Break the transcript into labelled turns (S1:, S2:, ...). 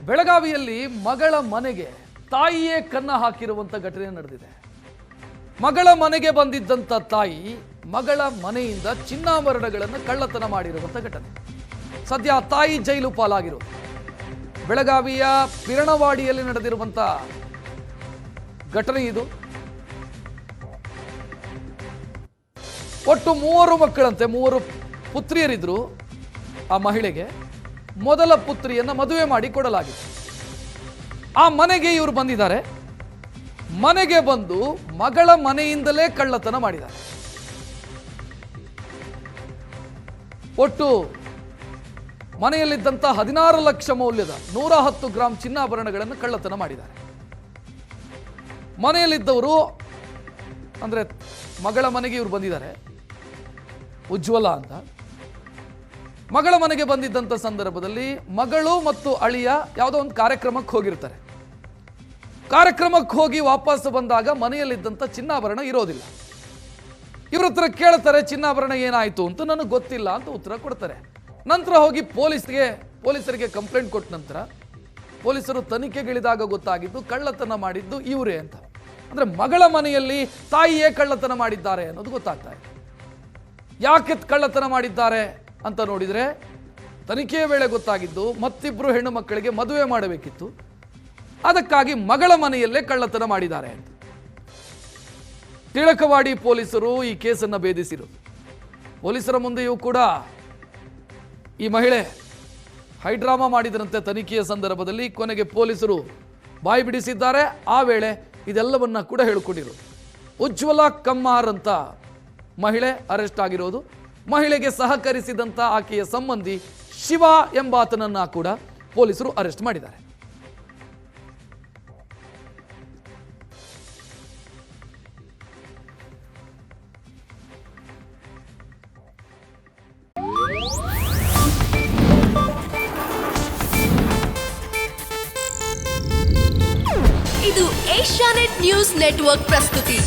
S1: ಬೆಳಗಾವಿಯಲ್ಲಿ ಮಗಳ ಮನೆಗೆ ತಾಯಿಯೇ ಕನ್ನ ಹಾಕಿರುವಂತ ಘಟನೆ ನಡೆದಿದೆ. ಮಗಳ ಮನೆಗೆ ಬಂದಿದ್ದಂತ ತಾಯಿ ಮಗಳ ಮನೆಯಿಂದ ಚಿನ್ನಾಭರಣಗಳನ್ನು ಕಳ್ಳತನ ಮಾಡಿರುವಂತ ಘಟನೆ. ಸದ್ಯ ತಾಯಿ ಜೈಲು ಪಾಲಾಗಿರೋದು. ಬೆಳಗಾವಿಯ ಪಿರಣವಾಡಿಯಲ್ಲಿ ನಡೆದಿರುವಂತ ಘಟನೆ ಇದು. ಒಟ್ಟು 3 ಮಕ್ಕಳಂತೆ, 3 ಪುತ್ರಿಯರಿದ್ರು. ಆ ಮಹಿಳೆಗೆ ಮೊದಲ ಪುತ್ರಿಯನ್ನ ಮದುವೆ ಮಾಡಿ ಕೊಡಲಾಗಿದೆ. ಆ ಮನೆಗೆ ಇವರು ಬಂದಿದ್ದಾರೆ. ಮನೆಗೆ ಬಂದು ಮಗಳ ಮನೆಯಿಂದಲೇ ಕಳ್ಳತನ ಮಾಡಿದ್ದಾರೆ. ಒಟ್ಟು ಮನೆಯಲ್ಲಿದ್ದಂಥ 16 ಲಕ್ಷ ಮೌಲ್ಯದ 110 ಗ್ರಾಂ ಚಿನ್ನಾಭರಣಗಳನ್ನು ಕಳ್ಳತನ ಮಾಡಿದ್ದಾರೆ. ಮನೆಯಲ್ಲಿದ್ದವರು ಅಂದ್ರೆ ಮಗಳ ಮನೆಗೆ ಇವರು ಬಂದಿದ್ದಾರೆ, ಉಜ್ವಲ ಅಂತ. ಮಗಳ ಮನೆಗೆ ಬಂದಿದ್ದಂಥ ಸಂದರ್ಭದಲ್ಲಿ ಮಗಳು ಮತ್ತು ಅಳಿಯ ಯಾವುದೋ ಒಂದು ಕಾರ್ಯಕ್ರಮಕ್ಕೆ ಹೋಗಿರ್ತಾರೆ. ಕಾರ್ಯಕ್ರಮಕ್ಕೆ ಹೋಗಿ ವಾಪಸ್ ಬಂದಾಗ ಮನೆಯಲ್ಲಿದ್ದಂಥ ಚಿನ್ನಾಭರಣ ಇರೋದಿಲ್ಲ. ಇವ್ರ ಹತ್ರ ಕೇಳ್ತಾರೆ, ಚಿನ್ನಾಭರಣ ಏನಾಯಿತು ಅಂತ. ನನಗೆ ಗೊತ್ತಿಲ್ಲ ಅಂತ ಉತ್ತರ ಕೊಡ್ತಾರೆ. ನಂತರ ಹೋಗಿ ಪೊಲೀಸರಿಗೆ ಕಂಪ್ಲೇಂಟ್ ಕೊಟ್ಟ ನಂತರ ಪೊಲೀಸರು ತನಿಖೆಗಿಳಿದಾಗ ಗೊತ್ತಾಗಿದ್ದು ಕಳ್ಳತನ ಮಾಡಿದ್ದು ಇವರೇ ಅಂತ. ಅಂದ್ರೆ ಮಗಳ ಮನೆಯಲ್ಲಿ ತಾಯಿಯೇ ಕಳ್ಳತನ ಮಾಡಿದ್ದಾರೆ ಅನ್ನೋದು ಗೊತ್ತಾಗ್ತಾ ಇದೆ. ಯಾಕೆ ಕಳ್ಳತನ ಮಾಡಿದ್ದಾರೆ ಅಂತ ನೋಡಿದ್ರೆ ತನಿಖೆಯ ವೇಳೆ ಗೊತ್ತಾಗಿದ್ದು ಮತ್ತಿಬ್ಬರು ಹೆಣ್ಣು ಮಕ್ಕಳಿಗೆ ಮದುವೆ ಮಾಡಬೇಕಿತ್ತು, ಅದಕ್ಕಾಗಿ ಮಗಳ ಮನೆಯಲ್ಲೇ ಕಳ್ಳತನ ಮಾಡಿದ್ದಾರೆ ಅಂತ. ಟಿಳಕವಾಡಿ ಪೊಲೀಸರು ಈ ಕೇಸನ್ನು ಭೇದಿಸಿರೋದು. ಪೊಲೀಸರ ಮುಂದೆಯೂ ಕೂಡ ಈ ಮಹಿಳೆ ಹೈಡ್ರಾಮಾ ಮಾಡಿದರಂತೆ. ತನಿಖೆಯ ಸಂದರ್ಭದಲ್ಲಿ ಕೊನೆಗೆ ಪೊಲೀಸರು ಬಾಯಿ ಬಿಡಿಸಿದ್ದಾರೆ. ಆ ವೇಳೆ ಇದೆಲ್ಲವನ್ನ ಕೂಡ ಹೇಳಿಕೊಂಡಿರೋದು. ಉಜ್ವಲ ಕಮ್ಮಾರ್ ಅಂತ ಮಹಿಳೆ ಅರೆಸ್ಟ್ ಆಗಿರೋದು. ಮಹಿಳೆಗೆ ಸಹಕರಿಸಿದಂಥ ಆಕೆಯ ಸಂಬಂಧಿ ಶಿವ ಎಂಬಾತನನ್ನ ಕೂಡ ಪೊಲೀಸರು ಅರೆಸ್ಟ್ ಮಾಡಿದ್ದಾರೆ.
S2: ಇದು ಏಷ್ಯಾನೆಟ್ ನ್ಯೂಸ್ ನೆಟ್ವರ್ಕ್ ಪ್ರಸ್ತುತಿ.